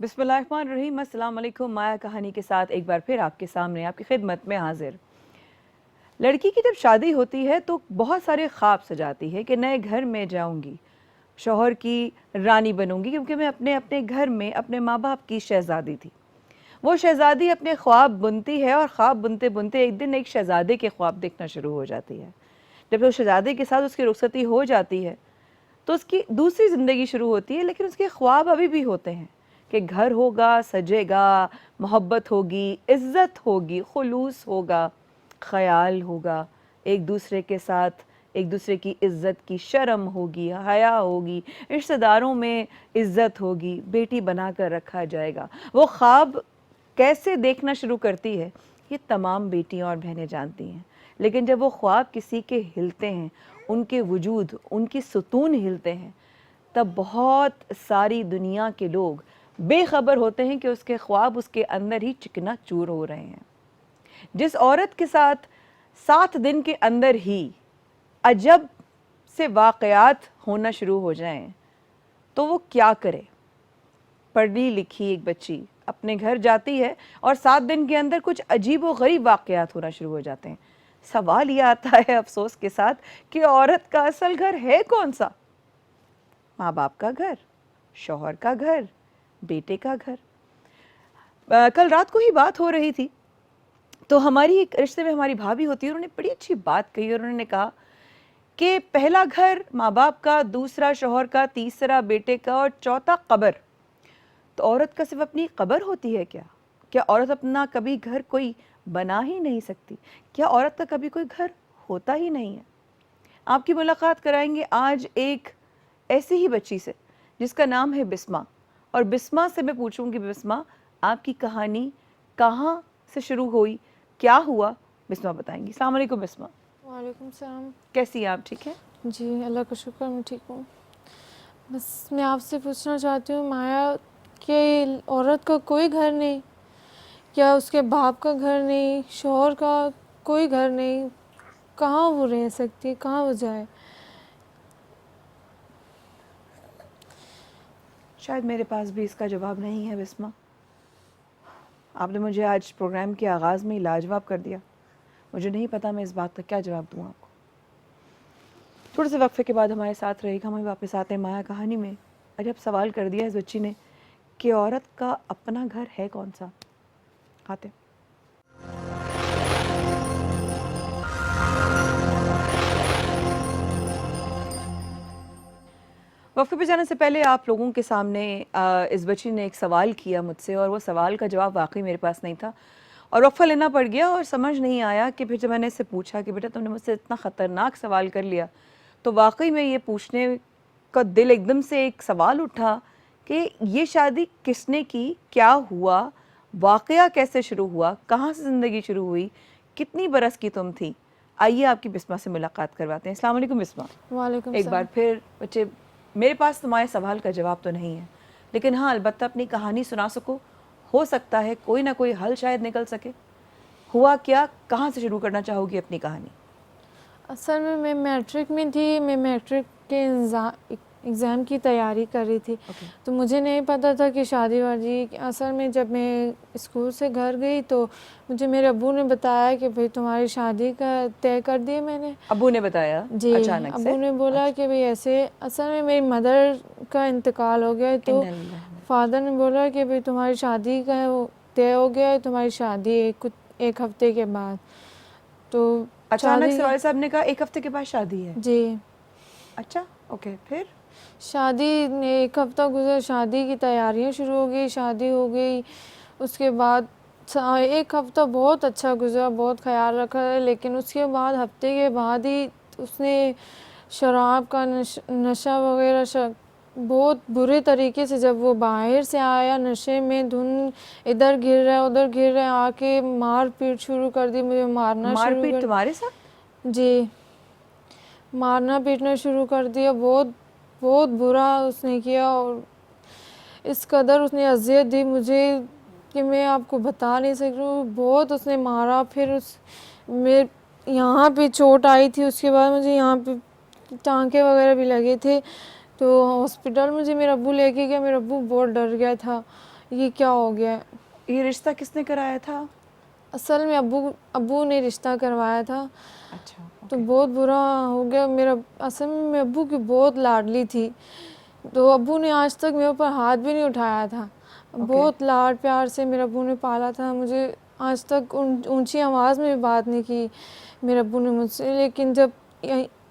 بسم اللہ الرحمن الرحیم۔ السلام علیکم۔ مایا کہانی کے ساتھ ایک بار پھر آپ کے سامنے آپ کی خدمت میں حاضر۔ لڑکی کی جب شادی ہوتی ہے تو بہت سارے خواب سجاتی ہے کہ نئے گھر میں جاؤں گی، شوہر کی رانی بنوں گی، کیونکہ میں اپنے گھر میں اپنے ماں باپ کی شہزادی تھی۔ وہ شہزادی اپنے خواب بنتی ہے اور خواب بنتے بنتے ایک دن ایک شہزادے کے خواب دیکھنا شروع ہو جاتی ہے۔ جب اس شہزادے کے ساتھ اس کی رخصتی ہو جاتی ہے تو اس کی دوسری زندگی شروع ہوتی ہے، لیکن اس کے خواب ابھی بھی ہوتے ہیں کہ گھر ہوگا، سجے گا، محبت ہوگی، عزت ہوگی، خلوص ہوگا، خیال ہوگا، ایک دوسرے کے ساتھ ایک دوسرے کی عزت کی شرم ہوگی، حیا ہوگی، رشتہ داروں میں عزت ہوگی، بیٹی بنا کر رکھا جائے گا۔ وہ خواب کیسے دیکھنا شروع کرتی ہے یہ تمام بیٹیاں اور بہنیں جانتی ہیں، لیکن جب وہ خواب کسی کے ہلتے ہیں، ان کے وجود، ان کی ستون ہلتے ہیں، تب بہت ساری دنیا کے لوگ بے خبر ہوتے ہیں کہ اس کے خواب اس کے اندر ہی چکنا چور ہو رہے ہیں۔ جس عورت کے ساتھ 7 دن کے اندر ہی عجب سے واقعات ہونا شروع ہو جائیں تو وہ کیا کرے؟ پڑھی لکھی ایک بچی اپنے گھر جاتی ہے اور 7 دن کے اندر کچھ عجیب و غریب واقعات ہونا شروع ہو جاتے ہیں۔ سوال یہ آتا ہے افسوس کے ساتھ کہ عورت کا اصل گھر ہے کون سا؟ ماں باپ کا گھر، شوہر کا گھر، بیٹے کا گھر۔ کل رات کو ہی بات ہو رہی تھی تو ہماری ایک رشتے میں ہماری بھابھی ہوتی ہے، انہوں نے بڑی اچھی بات کہی اور انہوں نے کہا کہ پہلا گھر ماں باپ کا، دوسرا شوہر کا، تیسرا بیٹے کا اور چوتھا قبر۔ تو عورت کا صرف اپنی قبر ہوتی ہے کیا؟ کیا عورت اپنا کبھی گھر کوئی بنا ہی نہیں سکتی؟ کیا عورت کا کبھی کوئی گھر ہوتا ہی نہیں ہے؟ آپ کی ملاقات کرائیں گے آج ایک ایسی ہی بچی سے جس کا نام ہے بسمہ، اور بسمہ سے میں پوچھوں گی بسمہ آپ کی کہانی کہاں سے شروع ہوئی، کیا ہوا؟ بسمہ بتائیں گی۔ السلام علیکم بسمہ۔ وعلیکم السلام۔ کیسی ہیں آپ؟ ٹھیک ہے؟ جی اللہ کا شکر میں ٹھیک ہوں۔ بس میں آپ سے پوچھنا چاہتی ہوں مایا کہ عورت کا کوئی گھر نہیں، یا اس کے باپ کا گھر نہیں، شوہر کا کوئی گھر نہیں، کہاں وہ رہ سکتی، کہاں وہ جائے؟ شاید میرے پاس بھی اس کا جواب نہیں ہے بسمہ۔ آپ نے مجھے آج پروگرام کے آغاز میں ہی لاجواب کر دیا۔ مجھے نہیں پتا میں اس بات کا کیا جواب دوں آپ کو۔ تھوڑے سے وقفے کے بعد ہمارے ساتھ رہے گا، ہمیں واپس آتے ہیں مایا کہانی میں۔ عجب سوال کر دیا اس بچی نے کہ عورت کا اپنا گھر ہے کون سا؟ آتے ہیں۔ وقفے پہ جانے سے پہلے آپ لوگوں کے سامنے اس بچی نے ایک سوال کیا مجھ سے، اور وہ سوال کا جواب واقعی میرے پاس نہیں تھا اور وقفہ لینا پڑ گیا، اور سمجھ نہیں آیا کہ پھر جب میں نے اس سے پوچھا کہ بیٹا تم نے مجھ سے اتنا خطرناک سوال کر لیا، تو واقعی میں یہ پوچھنے کا دل ایک دم سے ایک سوال اٹھا کہ یہ شادی کس نے کی، کیا ہوا، واقعہ کیسے شروع ہوا، کہاں سے زندگی شروع ہوئی، کتنی برس کی تم تھی؟ آئیے آپ کی بسمہ سے ملاقات کرواتے ہیں۔ السلام علیکم بسمہ۔ وعلیکم ایک بار السلام۔ پھر بچے، میرے پاس تمہارے سوال کا جواب تو نہیں ہے، لیکن ہاں البتہ اپنی کہانی سنا سکو، ہو سکتا ہے کوئی نہ کوئی حل شاید نکل سکے۔ ہوا کیا؟ کہاں سے شروع کرنا چاہو گی اپنی کہانی؟ اصل میں میٹرک میں تھی، میں میٹرک کے ایگزام کی تیاری کر رہی تھی، تو مجھے نہیں پتہ تھا کہ شادی وادی۔ اصل میں جب میں اسکول سے گھر گئی تو مجھے میرے ابو نے بتایا کہ بھئی تمہاری شادی کا طے کر دیے میں نے۔ ابو نے بتایا جی اچانک سے؟ ابو نے بولا کہ بھئی ایسے، اصل میں میری مدر کا انتقال ہو گیا، تو فادر نے بولا کہ بھئی تمہاری شادی کا طے ہو گیا ہے، تمہاری شادی ایک ہفتے کے بعد۔ تو اچانک سے والد صاحب نے کہا ایک ہفتے کے بعد شادی ہے؟ جی اچھا، اوکے۔ پھر شادی ایک ہفتہ گزر، شادی کی تیاریاں شروع ہو گئی، شادی ہو گئی۔ اس کے بعد ایک ہفتہ بہت اچھا گزرا، بہت خیال رکھا، لیکن اس کے بعد ہفتے کے بعد ہی اس نے شراب کا نشہ وغیرہ بہت برے طریقے سے، جب وہ باہر سے آیا نشے میں دھن، ادھر گر رہا ہے ادھر گر رہا ہے، آ کے مار پیٹ شروع کر دی، مجھے مارنا مار شروع پیٹ کر تمہارے ساتھ؟ جی مارنا پیٹنا شروع کر دیا، بہت بہت برا اس نے کیا، اور اس قدر اس نے اذیت دی مجھے کہ میں آپ کو بتا نہیں سک رہی ہوں۔ بہت اس نے مارا، پھر میں یہاں پہ چوٹ آئی تھی، اس کے بعد مجھے یہاں پہ ٹانکے وغیرہ بھی لگے تھے، تو ہاسپٹل مجھے میرا ابو لے کے گیا، میرا ابو بہت ڈر گیا تھا یہ کیا ہو گیا. یہ رشتہ کس نے کرایا تھا؟ اصل میں ابو نے رشتہ کروایا تھا. اچھا تو بہت برا ہو گیا. میرا اصل میں ابو کی بہت لاڈلی تھی، تو ابو نے آج تک میرے اوپر ہاتھ بھی نہیں اٹھایا تھا. بہت لاڈ پیار سے میرے ابو نے پالا تھا مجھے. آج تک اونچی آواز میں بھی بات نہیں کی میرے ابو نے مجھ سے. لیکن جب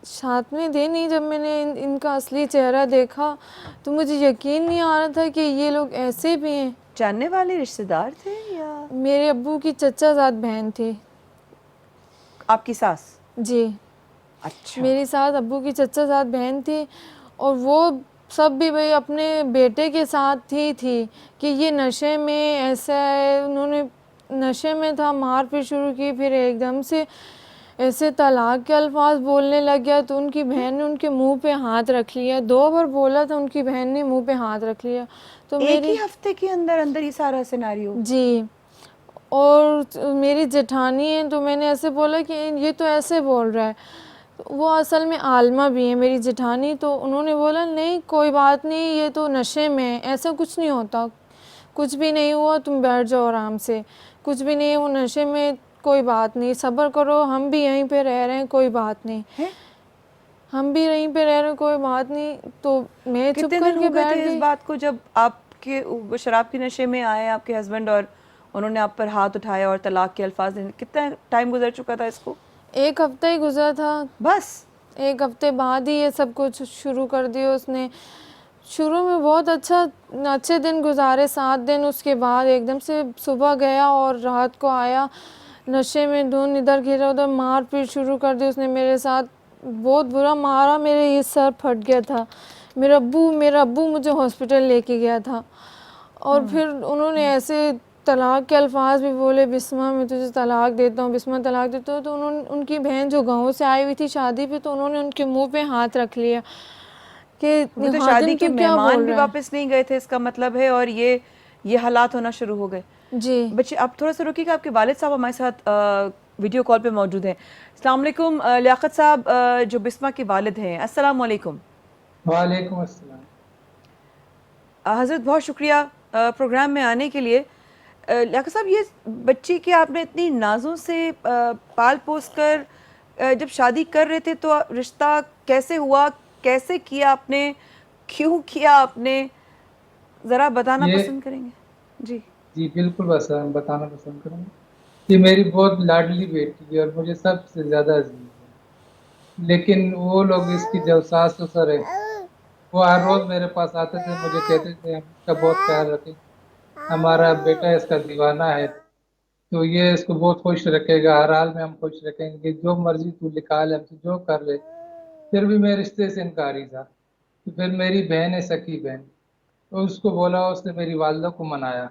7ویں دن ہی جب میں نے ان کا اصلی چہرہ دیکھا تو مجھے یقین نہیں آ رہا تھا کہ یہ لوگ ایسے بھی ہیں. جاننے والے رشتہ دار تھے یا میرے ابو کی چچا زاد بہن تھی. آپ کی ساس؟ جی اچھا. میری ساتھ ابو کی چچا زاد بہن تھی، اور وہ سب بھی بھائی اپنے بیٹے کے ساتھ ہی تھی کہ یہ نشے میں ایسا ہے. انہوں نے نشے میں تھا، مار پیٹ شروع کی، پھر ایک دم سے ایسے طلاق کے الفاظ بولنے لگ گیا. تو ان کی بہن نے ان کے منہ پہ ہاتھ رکھ لیا. 2 بار بولا تھا، ان کی بہن نے منہ پہ ہاتھ رکھ لیا. تو ایک ہی میری ہفتے کے اندر اندر یہ سارا سیناریو؟ جی. اور میری جٹھانی ہے، تو میں نے ایسے بولا کہ یہ تو ایسے بول رہا ہے. وہ اصل میں عالمہ بھی ہیں میری جٹھانی. تو انہوں نے بولا نہیں کوئی بات نہیں، یہ تو نشے میں، ایسا کچھ نہیں ہوتا، کچھ بھی نہیں ہوا، تم بیٹھ جاؤ آرام سے، کچھ بھی نہیں ہے، وہ نشے میں، کوئی بات نہیں، صبر کرو، ہم بھی یہیں پہ رہ رہے ہیں، کوئی بات نہیں، ہم بھی یہیں پہ رہ رہے ہیں، کوئی بات نہیں. تو میں چپ کتنے کر دن کے ہو گئے بیٹھ تھے اس گئی. بات کو جب آپ کے شراب کے نشے میں آئے آپ کے ہسبینڈ اور انہوں نے آپ پر ہاتھ اٹھایا اور طلاق کے الفاظ دینے؟ کتنا ٹائم گزر چکا تھا اس کو؟ 1 ہفتہ ہی گزرا تھا. بس 1 ہفتے بعد ہی یہ سب کچھ شروع کر دیا اس نے. شروع میں بہت اچھے دن گزارے، 7 دن. اس کے بعد ایک دم سے صبح گیا اور رات کو آیا نشے میں، دھن ادھر گھرا ادھر، مار پیٹ شروع کر دی اس نے میرے ساتھ. بہت برا مارا، میرے یہ سر پھٹ گیا تھا. میرا ابو مجھے ہاسپٹل لے کے گیا تھا. اور پھر انہوں نے ایسے طلاق کے الفاظ بھی بولے، بسمہ میں تجھے طلاق دیتا ہوں، بسمہ طلاق دیتا ہوں. تو ان کی بہن جو گاؤں سے آئی ہوئی تھی شادی پہ، تو انہوں نے ان کے منہ پہ ہاتھ رکھ لیا کہ وہ تو شادی ہادن کے تو کیا مہمان بول بھی رہا ہے. واپس نہیں گئے تھے اس کا مطلب ہے، اور یہ حالات ہونا شروع ہو گئے. جی بچے آپ تھوڑا سا رکیے گا، آپ کے والد صاحب ہمارے ساتھ ویڈیو کال پہ موجود ہیں. السلام علیکم لیاقت صاحب، جو بسمہ کے والد ہیں. السلام علیکم. وعلیکم السلام. حضرت بہت شکریہ پروگرام میں آنے کے لیے. لیاقت صاحب، یہ بچی کہ آپ نے اتنی نازوں سے پال پوس کر جب شادی کر رہے تھے، تو رشتہ کیسے ہوا، کیسے کیا آپ نے، کیوں کیا آپ نے، ذرا بتانا پسند کریں گے؟ جی بالکل، بس بتانا پسند کروں گا. یہ میری بہت لاڈلی بیٹی ہے اور مجھے سب سے زیادہ عزیز ہے. لیکن وہ لوگ، اس کی جو ساس سسر ہے، وہ ہر روز میرے پاس آتے تھے، مجھے کہتے تھے ہم اس کا بہت خیال رکھیں، ہمارا بیٹا اس کا دیوانہ ہے، تو یہ اس کو بہت خوش رکھے گا، ہر حال میں ہم خوش رکھیں گے، جو مرضی تو نکال ہم سے جو کر لے. پھر بھی میں رشتے سے انکاری تھا. تو پھر میری بہن ہے، سکی بہن، تو اس کو بولا، اس نے میری والدہ کو منایا.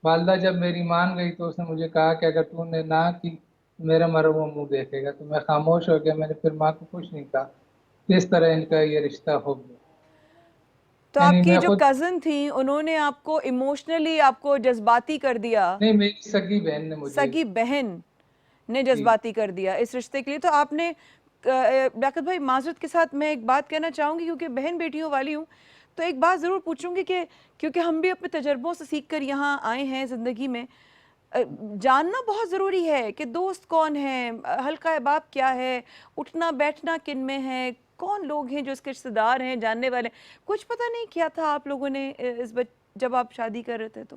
والدہ جب میری مان گئی تو اس نے مجھے کہا کہ اگر تو نے نہ کی میرا مرا منہ دیکھے گا. تو میں خاموش ہو گیا، میں نے پھر ماں کو کچھ نہیں کہا. اس طرح ان کا یہ رشتہ ہو گیا. تو یعنی آپ کی میں جو خود، کزن تھیں، انہوں نے آپ کو ایموشنلی آپ کو جذباتی کر دیا؟ نہیں، میری سگی بہن نے مجھے. سگی بہن نے جی جذباتی کر دیا اس رشتے کے لیے. تو آپ نے لیاقت بھائی، معذرت کے ساتھ میں ایک بات کہنا چاہوں گی، کیونکہ بہن بیٹیوں والی ہوں، تو ایک بات ضرور پوچھوں گی کہ کیونکہ ہم بھی اپنے تجربوں سے سیکھ کر یہاں آئے ہیں زندگی میں، جاننا بہت ضروری ہے کہ دوست کون ہیں، حلقہ احباب کیا ہے، اٹھنا بیٹھنا کن میں ہے، کون لوگ ہیں جو اس کے رشتہ دار ہیں، جاننے والے. کچھ پتہ نہیں کیا تھا آپ لوگوں نے جب آپ شادی کر رہے تھے تو؟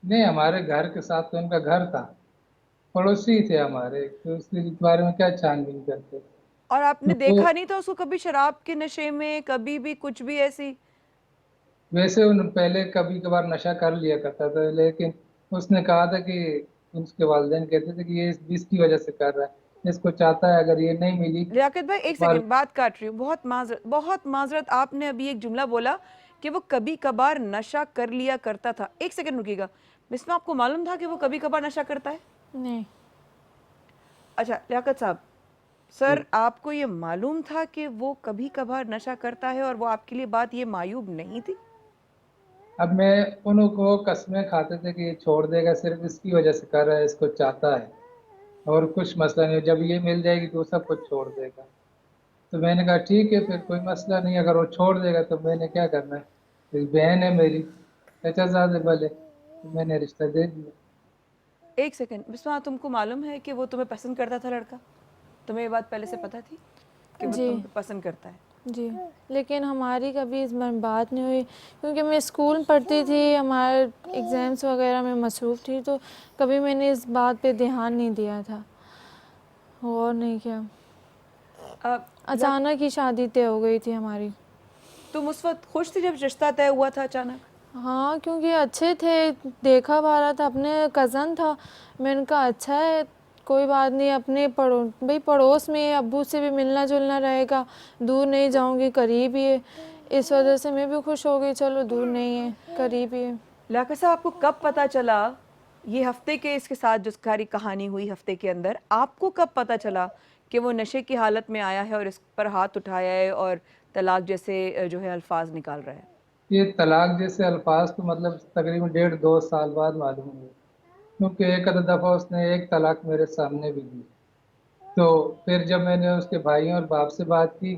نہیں، ہمارے گھر کے ساتھ تو ان کا گھر تھا، پڑوسی تھے ہمارے، تو اس کے بارے میں کیا چھان بین کرتے. اور آپ نے تو دیکھا نہیں تھا اس کو کبھی شراب کے نشے میں، کبھی بھی کچھ بھی ایسی؟ ویسے پہلے کبھی کبھار نشہ کر لیا کرتا تھا، لیکن اس نے کہا تھا کہ اس کے والدین کہتے تھے کہ یہ اس کی وجہ سے کر رہا ہے، اس کو چاہتا ہے اگر یہ نہیں ملی. لیاقت بھائی ایک سیکنڈ، بات کاٹ رہی ہوں، بہت معذرت. آپ نے ابھی ایک جملہ بولا کہ وہ کبھی کبھار نشہ کر لیا کرتا تھا. ایک سیکنڈ رکیے گا. بسمہ، آپ کو معلوم تھا کہ وہ کبھی کبھار نشہ کرتا ہے؟ نہیں. اچھا لیاقت صاحب، سر آپ کو یہ معلوم تھا کہ وہ کبھی کبھار نشہ کرتا ہے، اور وہ آپ کے لیے بات یہ معیوب نہیں تھی؟ اب میں انہوں کو قسمیں کھاتے تھے کہ یہ چھوڑ دے گا، صرف اس کی وجہ سے کر رہا ہے، اس کو چاہتا ہے اور کچھ مسئلہ نہیں، جب یہ مل جائے گی تو وہ سب کچھ چھوڑ دے گا. تو میں نے کہا ٹھیک ہے، پھر کوئی مسئلہ نہیں، اگر وہ چھوڑ دے گا تو میں نے کیا کرنا ہے، ایک بہن ہے میری، چچا زادے والے، میں نے رشتہ دے دیا۔ ایک سیکنڈ بسما، تم کو معلوم ہے کہ وہ تمہیں پسند کرتا تھا لڑکا؟ تمہیں یہ بات پہلے سے پتہ تھی کہ وہ جی تم کو پسند کرتا ہے؟ جی، لیکن ہماری کبھی اس بار بات نہیں ہوئی کیونکہ میں اسکول پڑھتی تھی، ہمارے ایگزامس وغیرہ میں مصروف تھی، تو کبھی میں نے اس بات پہ دھیان نہیں دیا تھا، غور نہیں کیا۔ اچانک ہی شادی طے ہو گئی تھی ہماری۔ تم اس وقت خوش تھی جب رشتہ طے ہوا تھا اچانک؟ ہاں، کیونکہ اچھے تھے، دیکھا پا رہا تھا، اپنے کزن تھا، میں نے کہا اچھا ہے، کوئی بات نہیں، اپنے بھئی پڑوس میں ابو سے بھی ملنا جلنا رہے گا، دور نہیں جاؤں گی، قریب ہی ہے، اس وجہ سے میں بھی خوش ہو گئی، چلو دور نہیں ہے، قریب ہی ہے۔ لیاقت صاحب، آپ کو کب پتہ چلا یہ ہفتے کے اس کے ساتھ جو ساری کہانی ہوئی ہفتے کے اندر، آپ کو کب پتہ چلا کہ وہ نشے کی حالت میں آیا ہے اور اس پر ہاتھ اٹھایا ہے اور طلاق جیسے جو ہے الفاظ نکال رہا ہے؟ یہ طلاق جیسے الفاظ تو مطلب تقریباً 1.5-2 سال بعد معلوم ہوئے، کیونکہ ایک آدھ دفعہ اس نے ایک طلاق میرے سامنے بھی دی۔ تو پھر جب میں نے اس کے بھائیوں اور باپ سے بات کی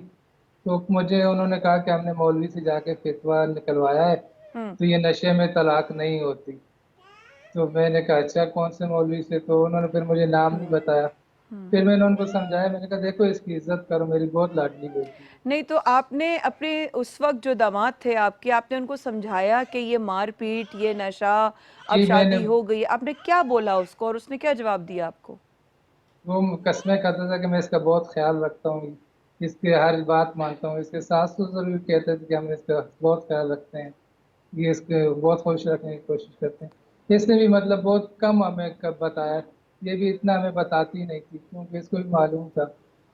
تو مجھے انہوں نے کہا کہ ہم نے مولوی سے جا کے فتویٰ نکلوایا ہے، تو یہ نشے میں طلاق نہیں ہوتی۔ تو میں نے کہا اچھا کون سے مولوی سے؟ تو انہوں نے پھر مجھے نام نہیں بتایا۔ پھر میں نے ان کو سمجھایا، میں نے کہا دیکھو اس کی عزت کرو، میری بہت لاڈلی بیٹی ہے۔ نہیں تو آپ نے اپنے اس وقت جو داماد تھے آپ نے ان کو سمجھایا کہ یہ مار پیٹ، یہ نشہ، اب جی میں نے، شادی ہو گئی، آپ نے کیا بولا اس کو اور اس نے کیا جواب دیا آپ کو؟ وہ قسمیں کھاتا تھا کہ میں اس کا بہت خیال رکھتا ہوں، اس کی ہر بات مانتا ہوں۔ اس کے ساس سسر بھی کہتے تھے کہ ہم اس کا بہت خیال رکھتے ہیں، یہ اس کے بہت خوش رکھنے کی کوشش کرتے ہیں۔ اس نے بھی مطلب بہت کم ہمیں بتایا، یہ بھی اتنا ہمیں بتاتی نہیں تھی کیونکہ اس کو بھی معلوم تھا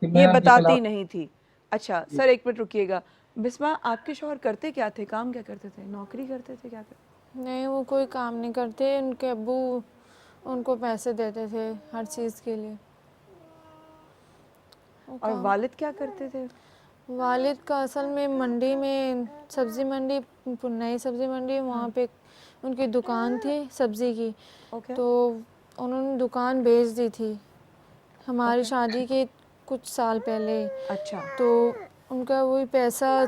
کہ میں یہ ان کے بتاتی خلاف۔ نہیں تھی؟ اچھا جی سر، ایک منٹ رکیے گا۔ بسما، آپ کے شوہر کرتے کیا تھے؟ کام کیا کرتے تھے؟ نوکری کرتے تھے؟ کیا کرتے؟ نہیں، وہ کوئی کام نہیں کرتے، ان کے ابو ان کو پیسے دیتے تھے ہر چیز کے لیے۔ اور والد کیا کرتے تھے؟ والد کا اصل میں منڈی میں، سبزی منڈی، نئی سبزی منڈی، وہاں پہ ان کی دکان تھی سبزی کی، اوکے تو انہوں نے دکان بیچ دی تھی ہماری اوکے، شادی کے کچھ سال پہلے۔ اچھا تو ان کا وہی پیسہ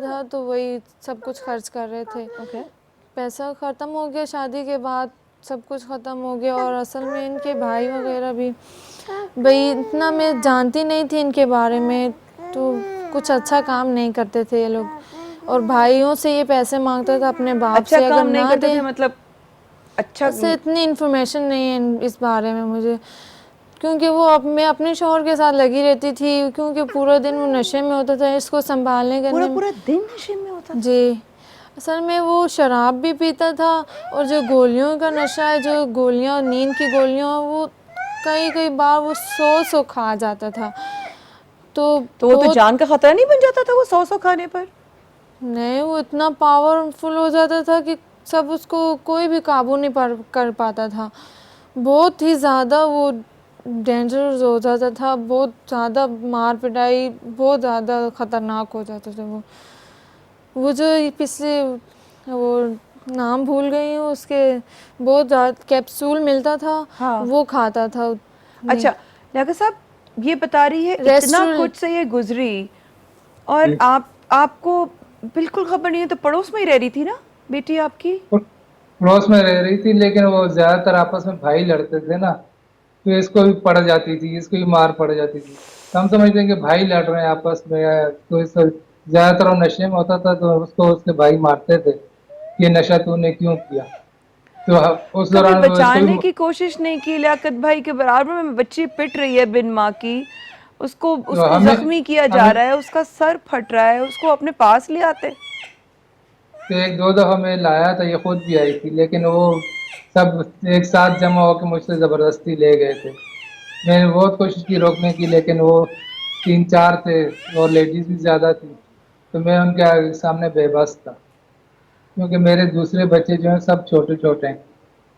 تھا، تو وہی سب کچھ خرچ کر رہے تھے۔ اوکے۔ پیسہ ختم ہو گیا شادی کے بعد، سب کچھ ختم ہو گیا، اور اصل میں ان کے بھائی وغیرہ بھی بھئی اتنا میں جانتی نہیں تھی ان کے بارے میں، تو کچھ اچھا کام نہیں کرتے تھے یہ لوگ، اور بھائیوں سے یہ پیسے مانگتا تھا اپنے باپ اچھا سے، اگر کام نہیں نہ کرتے دے۔ تھے مطلب؟ اچھا اس سے اتنی انفارمیشن نہیں ہے اس بارے میں مجھے، کیونکہ میں اپنے شوہر کے ساتھ لگی رہتی تھی، کیونکہ پورا دن وہ نشے میں ہوتا تھا، اس کو سنبھالنے کرنے میں۔ پورا دن نشے میں ہوتا تھا؟ جی، اصل میں وہ شراب بھی پیتا تھا، اور جو گولیوں کا نشہ ہے، جو گولیاں، نیند کی گولیاں، وہ کئی بار وہ 100 کھا جاتا تھا۔ تو وہ تو بہت، جان کا خطرہ نہیں بن جاتا تھا وہ 100 کھانے پر؟ نہیں، وہ اتنا پاورفل ہو جاتا تھا کہ سب اس کو کوئی بھی قابو نہیں کر پاتا تھا، بہت ہی زیادہ وہ ڈینجرس ہو جاتا تھا، بہت زیادہ مار پٹائی، بہت زیادہ خطرناک ہو جاتا تھا وہ جو پچھلے، وہ نام بھول گئی ہوں اس کے، بہت زیادہ کیپسول ملتا تھا، ہاں۔ وہ کھاتا تھا۔ اچھا لیاقت صاحب، یہ بتا رہی ہے اتنا ریسٹورینٹ، جی کچھ سے یہ گزری اور آپ کو بالکل خبر نہیں ہے، تو پڑوس میں ہی رہ رہی تھی نا بیٹی آپ کی؟ پڑوس میں رہ رہی تھی، لیکن وہ زیادہ تر آپس میں بھائی لڑتے تھے نا، تو اس کو بھی پڑ جاتی تھی، اس کو بھی مار پڑ جاتی تھی۔ تو ہم سمجھتے ہیں کہ بھائی لڑ رہے ہیں آپس میں، تو اس زیادہ تر وہ نشے میں ہوتا تھا، تو اس کو اس کے بھائی مارتے تھے، یہ نشہ تو نے کیوں کیا؟ تو اس کبھی دوران وہ اس کو بچانے بھی، کی کوشش نہیں کی لیاقت بھائی کے برابر میں بچی پٹ رہی ہے بن ماں کی، اس تو کو ہمیں زخمی کیا ہمیں جا رہا ہے، اس کا سر پھٹ رہا ہے، اس کو اپنے پاس لے آتے؟ تو 1-2 دفعہ میں لایا تھا، یہ خود بھی آئی تھی، لیکن وہ سب ایک ساتھ جمع ہو کے مجھ سے زبردستی لے گئے تھے۔ میں نے بہت کوشش کی روکنے کی، لیکن وہ 3-4 تھے اور لیڈیز بھی زیادہ تھی، تو میں ان کے سامنے بے بس تھا، کیونکہ میرے دوسرے بچے جو ہیں سب چھوٹے چھوٹے ہیں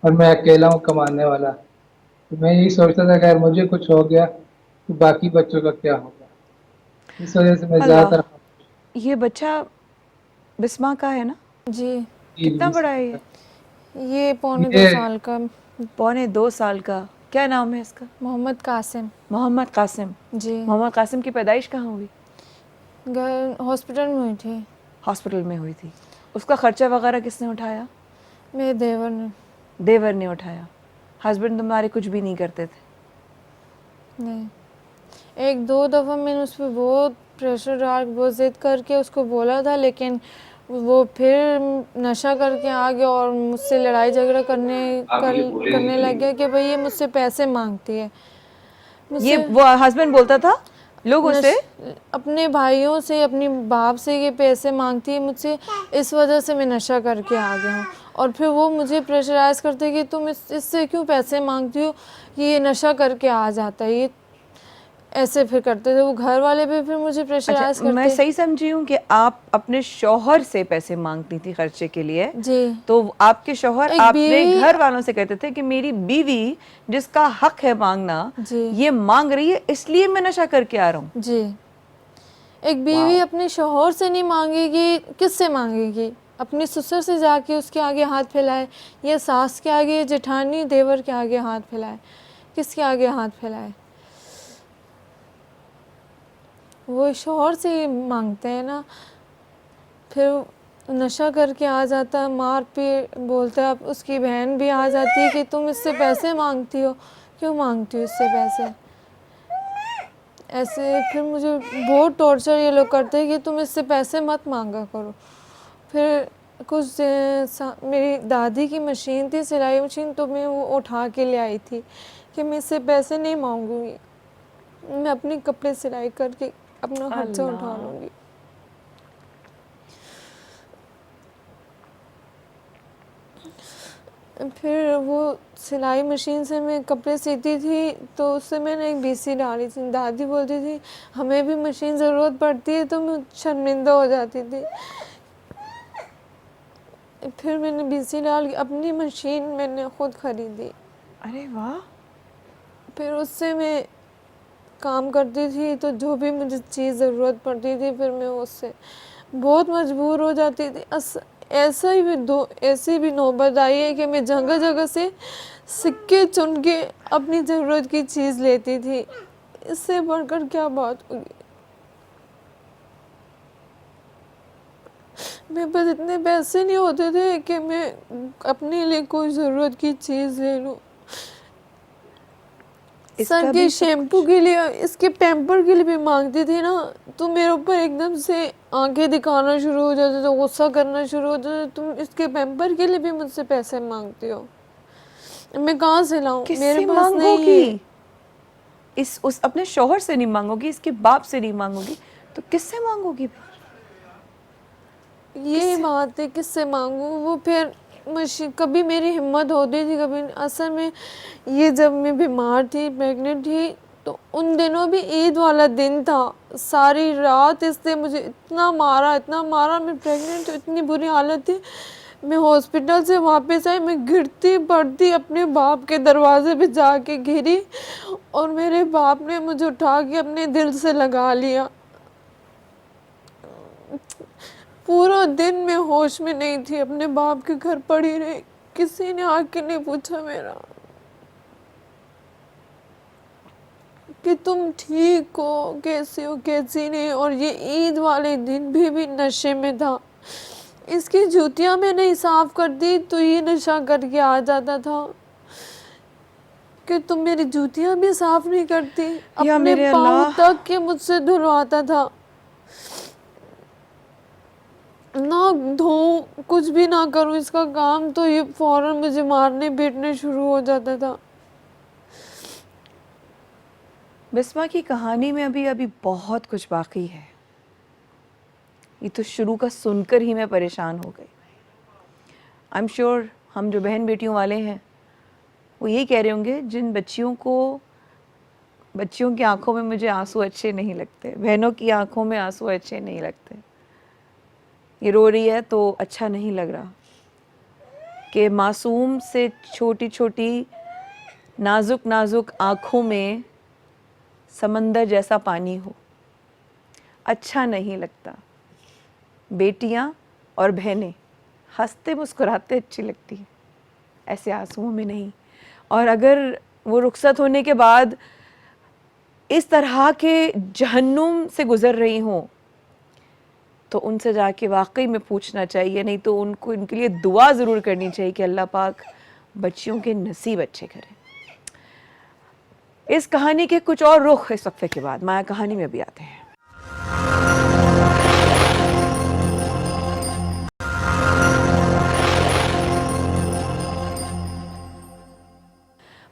اور میں اکیلا ہوں کمانے والا۔ تو میں یہی سوچتا تھا کہ اگر مجھے کچھ ہو گیا تو باقی بچوں کا کیا ہوگا، اس وجہ سے میں زیادہ اللہ، تر۔ یہ بچہ بسما کا ہے نا؟ جی، کتنا بڑا ہے یہ؟ یہ پونے 2 یہ سال کا، 2.25 سال کا؟ کیا نام ہے اس کا؟ محمد قاسم۔ محمد قاسم۔ جی، محمد قاسم کی پیدائش کہاں ہوئی؟ ہاسپٹل میں ہوئی تھی۔ ہاسپٹل میں ہوئی تھی؟ اس کا خرچہ وغیرہ کس نے اٹھایا؟ میرے دیور نے. دیور نے اٹھایا. ہسبینڈ تمہارے کچھ بھی نہیں کرتے تھے؟ نہیں. ایک دو دفعہ میں نے اس پہ بہت پریشر ڈال بہت ضد کر کے اس کو بولا تھا، لیکن وہ پھر نشہ کر کے آ گیا اور مجھ سے لڑائی جھگڑا کرنے لگ گیا کہ بھئی یہ مجھ سے پیسے مانگتی ہے. یہ وہ ہسبینڈ بولتا تھا لوگوں سے؟ اپنے بھائیوں سے، اپنی باپ سے یہ پیسے مانگتی ہے مجھ سے، اس وجہ سے میں نشہ کر کے آ گیا ہوں. اور پھر وہ مجھے پریشرائز کرتے کہ تم اس سے کیوں پیسے مانگتی ہو، یہ نشہ کر کے آ جاتا ہے. یہ ایسے پھر کرتے تھے وہ گھر والے بھی، پھر مجھے پریشرائز کرتے. میں صحیح سمجھی ہوں کہ آپ اپنے شوہر سے پیسے مانگتی تھی خرچے کے لیے؟ جی. تو آپ کے شوہر اپنے گھر والوں سے کہتے تھے کہ میری بیوی جس کا حق ہے مانگنا یہ مانگ رہی ہے، اس لیے میں نشہ کر کے آ رہا ہوں. جی. ایک بیوی اپنے شوہر سے نہیں مانگے گی، کس سے مانگے گی؟ اپنی سسر سے جا کے اس کے آگے ہاتھ پھیلائے، یا ساس کے آگے، جٹھانی دیور کے آگے ہاتھ پھیلائے؟ کس کے آگے ہاتھ پھیلائے؟ وہ شوہر سے ہی مانگتے ہیں نا. پھر نشہ کر کے آ جاتا ہے، مار پیٹ بولتا ہے. اب اس کی بہن بھی آ جاتی ہے کہ تم اس سے پیسے مانگتی ہو، کیوں مانگتی ہو اس سے پیسے؟ ایسے پھر مجھے بہت ٹارچر یہ لوگ کرتے ہیں کہ تم اس سے پیسے مت مانگا کرو. پھر کچھ میری دادی کی مشین تھی، سلائی مشین، تو میں وہ اٹھا کے لے آئی تھی کہ میں اس سے پیسے نہیں مانگوں گی، میں اپنے کپڑے سلائی کر کے اپنا خرچہ اٹھا لوں گی. پھر وہ سلائی مشین سے میں کپڑے سیتی تھی تو اس سے میں نے ایک BC ڈالی تھی. دادی بولتی تھی ہمیں بھی مشین ضرورت پڑتی ہے، تو میں شرمندہ ہو جاتی تھی. پھر میں نے BC ڈال اپنی مشین میں نے خود خریدی. ارے واہ. پھر اس سے میں کام کرتی تھی، تو جو بھی مجھے چیز ضرورت پڑتی تھی پھر میں اس سے بہت مجبور ہو جاتی تھی. ایسی بھی نوبت آئی ہے کہ میں جگہ جگہ سے سکے چن کے اپنی ضرورت کی چیز لیتی تھی. اس سے بڑھ کر کیا بات ہوگی. میرے پاس اتنے پیسے نہیں ہوتے تھے کہ میں اپنے لیے کوئی ضرورت کی چیز لے لوں. سر کے شیمپو کے لیے، اس کے پیمپر کے لیے بھی مانگتی تھی نا، تو میرے اوپر ایک دم سے آنکھیں دکھانا شروع ہو جاتے تھے، غصہ کرنا شروع ہو جاتے تھے. تم اس کے پیمپر کے لیے بھی مجھ سے پیسے مانگتی ہو، میں کہاں سے لاؤں؟ میرے پاس نہیں ہے. اس اپنے شوہر سے نہیں مانگو گی، اس کے باپ سے نہیں مانگو گی، تو کس سے مانگو گی؟ یہی بات ہے، کس سے مانگوں؟ وہ پھر کبھی میری ہمت ہوتی تھی، کبھی. اصل میں یہ جب میں بیمار تھی، پریگننٹ تھی، تو ان دنوں بھی عید والا دن تھا. ساری رات اس نے مجھے اتنا مارا. میں پریگننٹ، اتنی بری حالت تھی. میں ہاسپٹل سے واپس آئی، میں گرتی پڑتی اپنے باپ کے دروازے پہ جا کے گری، اور میرے باپ نے مجھے اٹھا کے اپنے دل سے لگا لیا. پورا دن میں ہوش میں نہیں تھی، اپنے باپ کے گھر پڑی رہی. کسی نے آ کے نہیں پوچھا میرا کہ تم ٹھیک ہو، کیسے ہو، کیسی نہیں. اور یہ عید والے دن بھی نشے میں تھا. اس کی جوتیاں میں نہیں صاف کرتی تو یہ نشہ کر کے آ جاتا تھا کہ تم میری جوتیاں بھی صاف نہیں کرتی. اپنے پاؤں تک کے مجھ سے دھلواتا تھا، نہ دھوؤں، کچھ بھی نہ کروں اس کا کام تو یہ فوراً مجھے مارنے پیٹنے شروع ہو جاتا تھا. بسمہ کی کہانی میں ابھی بہت کچھ باقی ہے. یہ تو شروع کا سن کر ہی میں پریشان ہو گئی. آئی ایم شیور ہم جو بہن بیٹیوں والے ہیں وہ یہی کہہ رہے ہوں گے، جن بچیوں کی آنکھوں میں مجھے آنسو اچھے نہیں لگتے، بہنوں کی آنکھوں میں آنسو اچھے نہیں لگتے. یہ رو رہی ہے تو اچھا نہیں لگ رہا کہ معصوم سے چھوٹی چھوٹی نازک نازک آنکھوں میں سمندر جیسا پانی ہو. اچھا نہیں لگتا. بیٹیاں اور بہنیں ہنستے مسکراتے اچھی لگتی ہیں، ایسے آنسوؤں میں نہیں. اور اگر وہ رخصت ہونے کے بعد اس طرح کے جہنم سے گزر رہی ہوں تو ان سے جا کے واقعی میں پوچھنا چاہیے, نہیں تو ان کو ان کے لیے دعا ضرور کرنی چاہیے کہ اللہ پاک بچیوں کے نصیب اچھے کرے. اس کہانی کے کچھ اور رخ اس وقفے کے بعد مایا کہانی میں بھی آتے ہیں.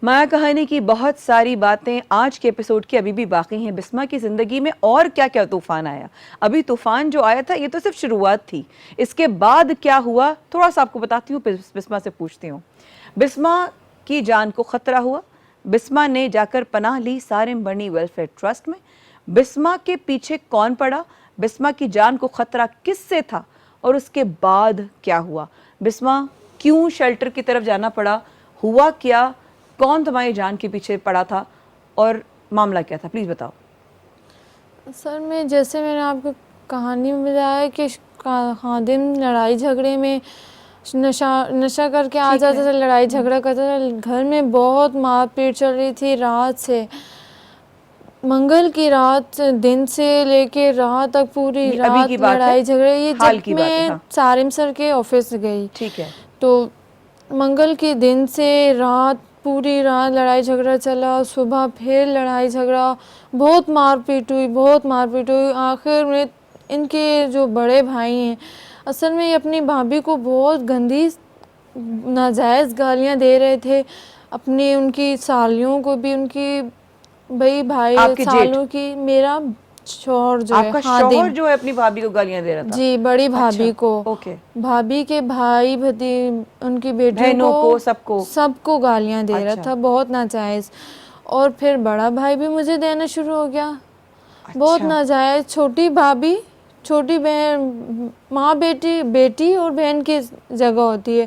مایا کہانی کی بہت ساری باتیں آج کے ایپیسوڈ کی ابھی بھی باقی ہیں. بسمہ کی زندگی میں اور کیا کیا طوفان آیا. ابھی طوفان جو آیا تھا یہ تو صرف شروعات تھی, اس کے بعد کیا ہوا تھوڑا سا آپ کو بتاتی ہوں, پھر بسمہ سے پوچھتی ہوں. بسمہ کی جان کو خطرہ ہوا. بسمہ نے جا کر پناہ لی سارم بنی ویلفیئر ٹرسٹ میں. بسمہ کے پیچھے کون پڑا, بسمہ کی جان کو خطرہ کس سے تھا, اور اس کے بعد کیا ہوا. بسمہ کیوں شیلٹر کی طرف جانا پڑا, ہوا کیا, کون تمہاری جان کے پیچھے پڑا تھا, اور معاملہ کیا تھا, پلیز بتاؤ. سر میں جیسے میں نے آپ کو کہانی میں بتایا کہ خادم لڑائی جھگڑے میں نشہ کر کے آ جاتا تھا, لڑائی جھگڑا کرتا تھا, گھر میں بہت مار پیٹ چل رہی تھی رات سے, منگل کی رات, دن سے لے کے رات تک پوری رات لڑائی جھگڑے. یہ جب میں سارم سر کے آفس گئی, ٹھیک ہے, تو منگل کے دن سے رات پوری رات لڑائی جھگڑا چلا, صبح پھر لڑائی جھگڑا, بہت مار پیٹ ہوئی, بہت مار پیٹ ہوئی. آخر میں ان کے جو بڑے بھائی ہیں, اصل میں یہ اپنی بھابھی کو بہت گندی ناجائز گالیاں دے رہے تھے, اپنی ان کی سالیوں کو بھی, ان کی بھائی بھائی سالوں کی. میرا شوہر جو ہے, آپ کا شوہر جو ہے اپنی بھابھی کو گالیاں دے رہا تھا؟ جی, بڑی بھابھی کو, بھابھی کے بھائی ان کی بیٹیوں کو, سب کو گالیاں دے رہا تھا, بہت ناجائز. اور پھر بڑا بھائی بھی مجھے دینا شروع ہو گیا, بہت ناجائز. چھوٹی بھابھی, چھوٹی بہن, ماں بیٹی اور بہن کی جگہ ہوتی ہے,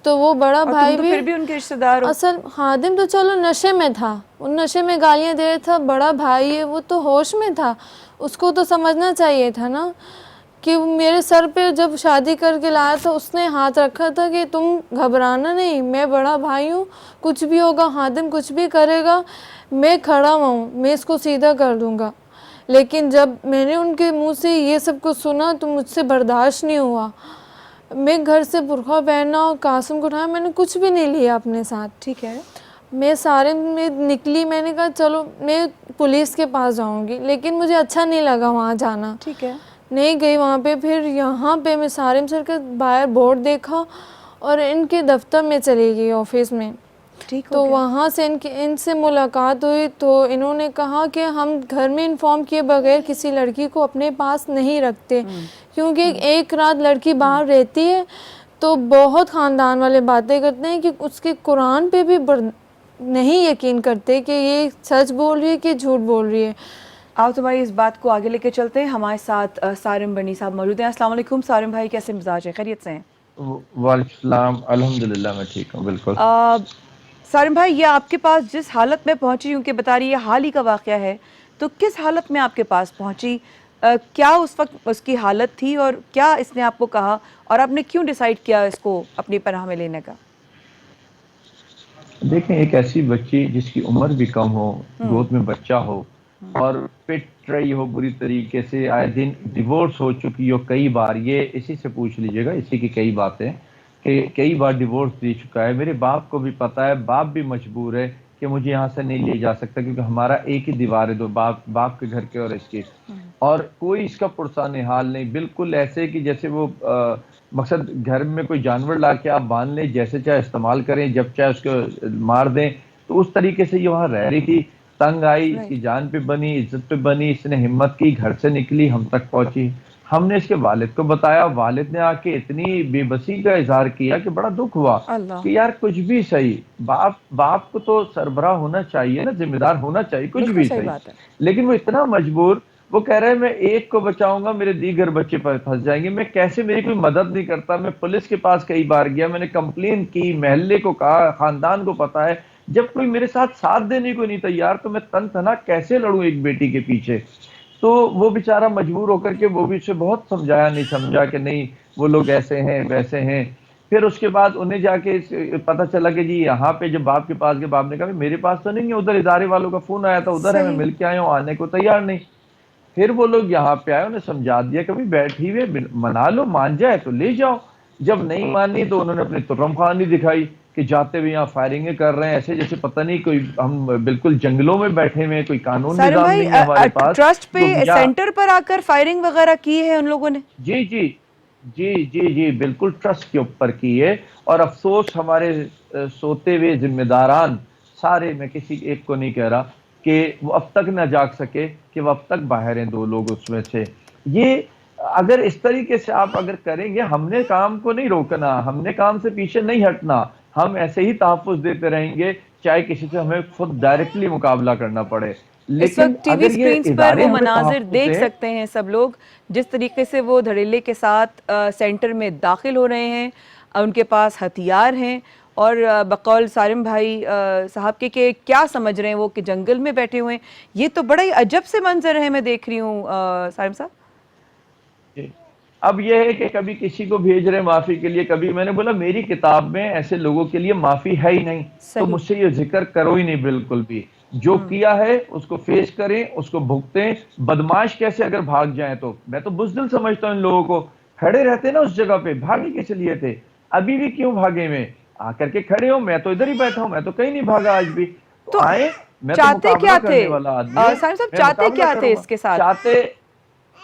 تو وہ بڑا بھائی بھی, پھر بھی ان کے رشتہ دار ہو. اصل خادم تو چلو نشے میں تھا, ان نشے میں گالیاں دے رہا تھا. بڑا بھائی ہے وہ تو ہوش میں تھا, اس کو تو سمجھنا چاہیے تھا نا کہ میرے سر پہ جب شادی کر کے لایا تھا اس نے ہاتھ رکھا تھا کہ تم گھبرانا نہیں, میں بڑا بھائی ہوں, کچھ بھی ہوگا, خادم کچھ بھی کرے گا, میں کھڑا ہوں, میں اس کو سیدھا کر دوں گا. لیکن جب میں نے ان کے منہ سے یہ سب کچھ سنا تو مجھ سے برداشت نہیں ہوا. میں گھر سے برقع پہنا اور قاسم کو اٹھایا, میں نے کچھ بھی نہیں لیا اپنے ساتھ. ٹھیک ہے, میں سارے میں نکلی, میں نے کہا چلو میں پولیس کے پاس جاؤں گی, لیکن مجھے اچھا نہیں لگا وہاں جانا. ٹھیک ہے, نہیں گئی وہاں پہ. پھر یہاں پہ میں سارم سر کے باہر بورڈ دیکھا اور ان کے دفتر میں چلی گئی, آفس میں. تو وہاں سے ان سے ملاقات ہوئی, تو انہوں نے کہا کہ ہم گھر میں انفارم کیے بغیر کسی لڑکی کو اپنے پاس نہیں رکھتے, کیونکہ ایک رات لڑکی باہر رہتی ہے تو بہت خاندان والے باتیں کرتے ہیں کہ اس کے قرآن پہ بھی نہیں یقین کرتے کہ یہ سچ بول رہی ہے کہ جھوٹ بول رہی ہے. آپ تمہاری اس بات کو آگے لے کے چلتے ہیں. ہمارے ساتھ سارم بنی صاحب موجود ہیں. السلام علیکم سارم بھائی, کیسے مزاج ہے, خیریت سے ہیں؟ وعلیکم السلام, الحمدللہ میں ٹھیک ہوں, بالکل. سارم بھائی, یہ آپ کے پاس جس حالت میں پہنچی, کیونکہ بتا رہی ہے حال ہی کا واقعہ ہے, تو کس حالت میں آپ کے پاس پہنچی, کیا اس وقت اس کی حالت تھی, اور کیا اس نے آپ کو کہا, اور آپ نے کیوں ڈیسائیڈ کیا اس کو اپنی پناہ میں لینے کا؟ دیکھیں, ایک ایسی بچی جس کی عمر بھی کم ہو, گود میں بچہ ہو, اور پٹ رہی ہو بری طریقے سے, آئے دن ڈیورس ہو چکی ہو کئی بار, یہ اسی سے پوچھ لیجئے گا, اسی کی کئی باتیں کہ کئی بار ڈیورس دے چکا ہے. میرے باپ کو بھی پتہ ہے, باپ بھی مجبور ہے کہ مجھے یہاں سے نہیں لے جا سکتا, کیونکہ ہمارا ایک ہی دیوار ہے, دو باپ کے گھر کے اور اس کے, اور کوئی اس کا پرسان حال نہیں. بالکل ایسے کہ جیسے وہ مقصد گھر میں کوئی جانور لا کے آپ باندھ لیں, جیسے چاہے استعمال کریں, جب چاہے اس کو مار دیں, تو اس طریقے سے یہ وہاں رہ رہی تھی. تنگ آئی, اس کی جان پہ بنی, عزت پہ بنی, اس نے ہمت کی, گھر سے نکلی, ہم تک پہنچی. ہم نے اس کے والد کو بتایا, والد نے آ کے اتنی بے بسی کا اظہار کیا کہ بڑا دکھ ہوا کہ یار کچھ بھی صحیح, باپ کو تو سربراہ ہونا چاہیے نا, ذمہ دار ہونا چاہیے, کچھ بھی صحیح. لیکن وہ اتنا مجبور, وہ کہہ رہے ہیں میں ایک کو بچاؤں گا, میرے دیگر بچے پر پھنس جائیں گے, میں کیسے, میری کوئی مدد نہیں کرتا. میں پولیس کے پاس کئی بار گیا, میں نے کمپلین کی, محلے کو کہا, خاندان کو پتا ہے, جب کوئی میرے ساتھ دینے کو نہیں تیار تو میں تن تنا کیسے لڑوں ایک بیٹی کے پیچھے. تو وہ بیچارہ مجبور ہو کر کے, وہ بھی اسے بہت سمجھایا, نہیں سمجھا کہ نہیں وہ لوگ ایسے ہیں ویسے ہیں. پھر اس کے بعد انہیں جا کے پتہ چلا کہ جی یہاں پہ جب باپ کے پاس گئے, باپ نے کہا میرے پاس تو نہیں ہے, ادھر ادارے والوں کا فون آیا تھا, ادھر ہے, میں مل کے آیا ہوں, آنے کو تیار نہیں. پھر وہ لوگ یہاں پہ آئے, انہیں سمجھا دیا کبھی بیٹھی ہوئے منا لو, مان جائے تو لے جاؤ. جب نہیں مانی تو انہوں نے اپنی ترم خانی دکھائی کہ جاتے ہوئے یہاں فائرنگیں کر رہے ہیں, ایسے جیسے پتہ نہیں کوئی ہم بالکل جنگلوں میں بیٹھے ہوئے, کوئی قانون سالم نظام بھائی نہیں ہے ہمارے پاس. ٹرسٹ پہ تو سینٹر پر آ کر فائرنگ وغیرہ کی ہے ان لوگوں نے؟ جی جی جی جی جی بالکل ٹرسٹ کے اوپر کی ہے. اور افسوس ہمارے سوتے ہوئے ذمہ داران سارے, میں کسی ایک کو نہیں کہہ رہا, کہ وہ اب تک نہ جاگ سکے کہ وہ اب تک باہر ہیں 2 لوگ اس میں سے. یہ اگر اس طریقے سے آپ اگر کریں گے, ہم نے کام کو نہیں روکنا, ہم نے کام سے پیچھے نہیں ہٹنا, ہم ایسے ہی تحفظ دیتے رہیں گے چاہے کسی سے ہمیں خود ڈائریکٹلی مقابلہ کرنا پڑے. اس لیکن وقت ٹی وی اگر یہ سکرینز پر ادارے وہ ہمیں مناظر تحفظ دیکھ دیں, سکتے ہیں سب لوگ, جس طریقے سے وہ دھڑیلے کے ساتھ سینٹر میں داخل ہو رہے ہیں, ان کے پاس ہتھیار ہیں, اور بقول سالم بھائی صاحب کے کہ کیا سمجھ رہے ہیں وہ کہ جنگل میں بیٹھے ہوئے ہیں. یہ تو بڑا ہی عجب سے منظر ہے, میں دیکھ رہی ہوں سالم صاحب. اب یہ ہے کہ کبھی کسی کو بھیج رہے معافی کے لیے, کبھی میں نے بولا میری کتاب میں ایسے لوگوں کے لیے معافی ہے ہی نہیں, تو صحیح. مجھ سے یہ ذکر کرو ہی نہیں بالکل بھی. جو کیا ہے اس کو فیس کریں, اس کو بھگتیں. بدماش کیسے اگر بھاگ جائیں تو میں تو بزدل سمجھتا ہوں ان لوگوں کو. کھڑے رہتے نا اس جگہ پہ, بھاگے کس لیے تھے, ابھی بھی کیوں بھاگے میں, آ کر کے کھڑے ہو, میں تو ادھر ہی بیٹھا ہوں, میں تو کہیں نہیں بھاگا آج بھی. تو تو آئے, میں تو چاہتے مقابلہ کیا تھے کرنے والا آدمی ہوں, سالم صاحب, میں چاہتے مقابلہ کیا تھے کروں گا. اس کے ساتھ؟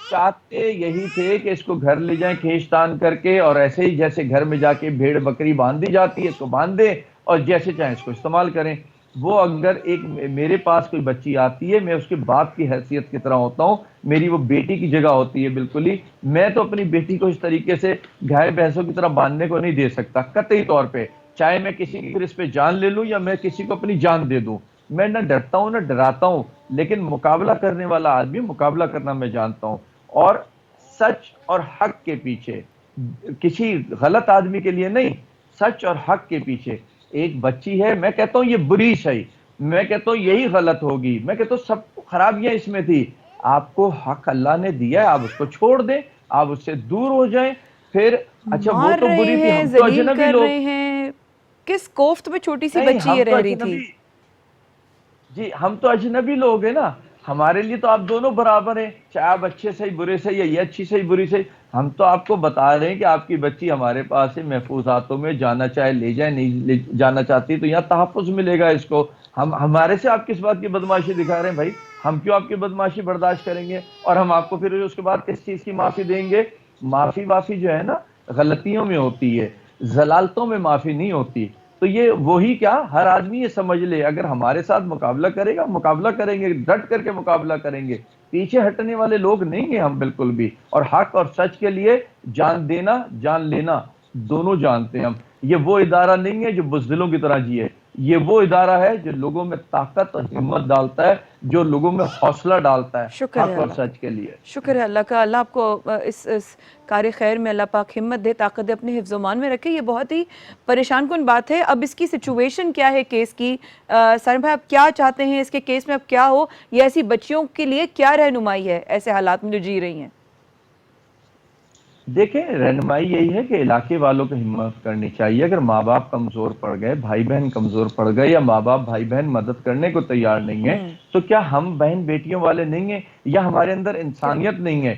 چاہتے یہی تھے کہ اس کو گھر لے جائیں کھینچ تان کر کے, اور ایسے ہی جیسے گھر میں جا کے بھیڑ بکری باندھ دی جاتی ہے اس کو باندھ دیں, اور جیسے چاہیں اس کو استعمال کریں. وہ اگر ایک میرے پاس کوئی بچی آتی ہے, میں اس کے باپ کی حیثیت کی طرح ہوتا ہوں, میری وہ بیٹی کی جگہ ہوتی ہے بالکل ہی. میں تو اپنی بیٹی کو اس طریقے سے گائے بھینسوں کی طرح باندھنے کو نہیں دے سکتا قطعی طور پہ, چاہے میں کسی کی پھر اس پہ جان لے لوں یا میں کسی کو اپنی جان دے دوں. میں نہ ڈرتا ہوں نہ ڈراتا ہوں, لیکن مقابلہ کرنے والا آدمی مقابلہ کرنا میں جانتا ہوں. اور سچ اور حق کے پیچھے, کسی غلط آدمی کے لیے نہیں, سچ اور حق کے پیچھے ایک بچی ہے. میں کہتا ہوں یہ بری صحیح, میں کہتا ہوں یہی غلط ہوگی, میں کہتا ہوں سب خرابیاں اس میں تھی. آپ کو حق اللہ نے دیا ہے, آپ اس کو چھوڑ دیں, آپ اس سے دور ہو جائیں. پھر اچھا وہ مار تو رہے بری تھی, ہیں, ہم تو ذلیل اجنبی کر لوگ, رہے ہیں, کس کوفت میں چھوٹی سی نہیں بچی ہم یہ تو رہ رہی تھی. اجنبی, جی ہم تو اجنبی لوگ ہیں نا, ہمارے لیے تو آپ دونوں برابر ہیں, چاہے آپ اچھے سے برے سے, یا یہ اچھی سے بری سے. ہم تو آپ کو بتا رہے ہیں کہ آپ کی بچی ہمارے پاس ہے, محفوظ ہاتھوں میں, جانا چاہے لے جائے, نہیں لے جانا چاہتی تو یہاں تحفظ ملے گا اس کو. ہمارے سے آپ کس بات کی بدماشی دکھا رہے ہیں بھائی, ہم کیوں آپ کی بدماشی برداشت کریں گے, اور ہم آپ کو پھر اس کے بعد کس چیز کی معافی دیں گے. معافی جو ہے نا غلطیوں میں ہوتی ہے, ضلالتوں میں معافی نہیں ہوتی. تو یہ وہی کیا, ہر آدمی یہ سمجھ لے, اگر ہمارے ساتھ مقابلہ کرے گا, مقابلہ کریں گے, ڈٹ کر کے مقابلہ کریں گے, پیچھے ہٹنے والے لوگ نہیں ہیں ہم بالکل بھی. اور حق اور سچ کے لیے جان دینا جان لینا دونوں جانتے ہیں ہم. یہ وہ ادارہ نہیں ہے جو بزدلوں کی طرح جیے, یہ وہ ادارہ ہے جو لوگوں میں طاقت اور ہمت ڈالتا ہے, جو لوگوں میں حوصلہ ڈالتا ہے شکر ہے حق اور اللہ کا, سچ کے لیے. شکر ہے اللہ کا. اللہ آپ کو اس کار خیر میں اللہ پاک ہمت دے, طاقت دے, اپنے حفظ و امان میں رکھے. یہ بہت ہی پریشان کن بات ہے. اب اس کی سچویشن کیا ہے کیس کی, سالم بھائی آپ کیا چاہتے ہیں اس کے کیس میں اب کیا ہو, یا ایسی بچیوں کے لیے کیا رہنمائی ہے ایسے حالات میں جو جی رہی ہیں؟ دیکھیں رہنمائی یہی ہے کہ علاقے والوں کو ہمت کرنی چاہیے. اگر ماں باپ کمزور پڑ گئے, بھائی بہن کمزور پڑ گئے, یا ماں باپ بھائی بہن مدد کرنے کو تیار نہیں ہے, تو کیا ہم بہن بیٹیوں والے نہیں ہیں, یا ہمارے اندر انسانیت نہیں ہے؟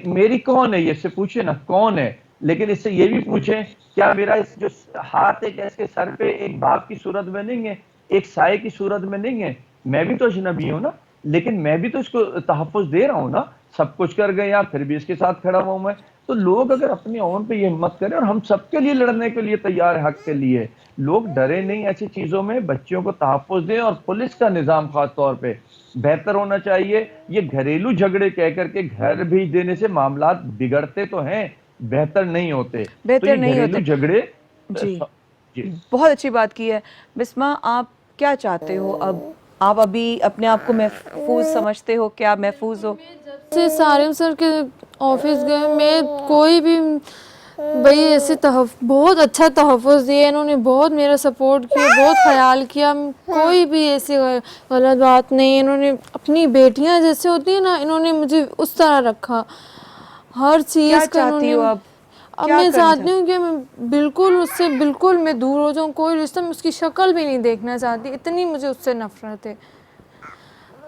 میری کون ہے یہ سے پوچھیں نا, کون ہے, لیکن اس سے یہ بھی پوچھیں کیا میرا اس جو ہاتھ ہے کیا اس کے سر پہ ایک باپ کی صورت میں نہیں ہے, ایک سائے کی صورت میں نہیں ہے؟ میں بھی تو اجنبی ہوں نا, لیکن میں بھی تو اس کو تحفظ دے رہا ہوں نا. سب کچھ کر گئے یا پھر بھی اس کے ساتھ کھڑا ہوں میں. تو لوگ اگر اپنے اون پہ یہ ہمت کریں, اور ہم سب کے لیے لڑنے کے لیے تیار ہے, حق کے لیے, لوگ ڈرے نہیں ایسی چیزوں میں, بچیوں کو تحفظ دیں. اور پولیس کا نظام خاص طور پہ بہتر ہونا چاہیے. یہ گھریلو جھگڑے کہہ کر کے گھر بھیج دینے سے معاملات بگڑتے تو ہیں, بہتر نہیں ہوتے. تو بہتر یہ نہیں ہوتے. گھریلو جھگڑے جی, جی بہت اچھی بات کی ہے. بسمہ آپ کیا چاہتے ہو اب, آپ ابھی اپنے آپ کو محفوظ سمجھتے ہو, کیا محفوظ ہو؟ سے سالم سر کے آفس گئے, میں کوئی بھی بھائی ایسے بہت اچھا تحفظ دیا انہوں نے, بہت میرا سپورٹ کیا, بہت خیال کیا, کوئی بھی ایسی غلط بات نہیں. انہوں نے اپنی بیٹیاں جیسے ہوتی ہیں نا, انہوں نے مجھے اس طرح رکھا, ہر کیا چیز کا انہوں چاہتی نے. ہو اب, اب کیا میں کرنا چاہتی چاہتی ہوں کہ میں بالکل اس سے بالکل میں دور ہو جاؤں, کوئی رشتہ, میں اس کی شکل بھی نہیں دیکھنا چاہتی, اتنی مجھے اس سے نفرت ہے.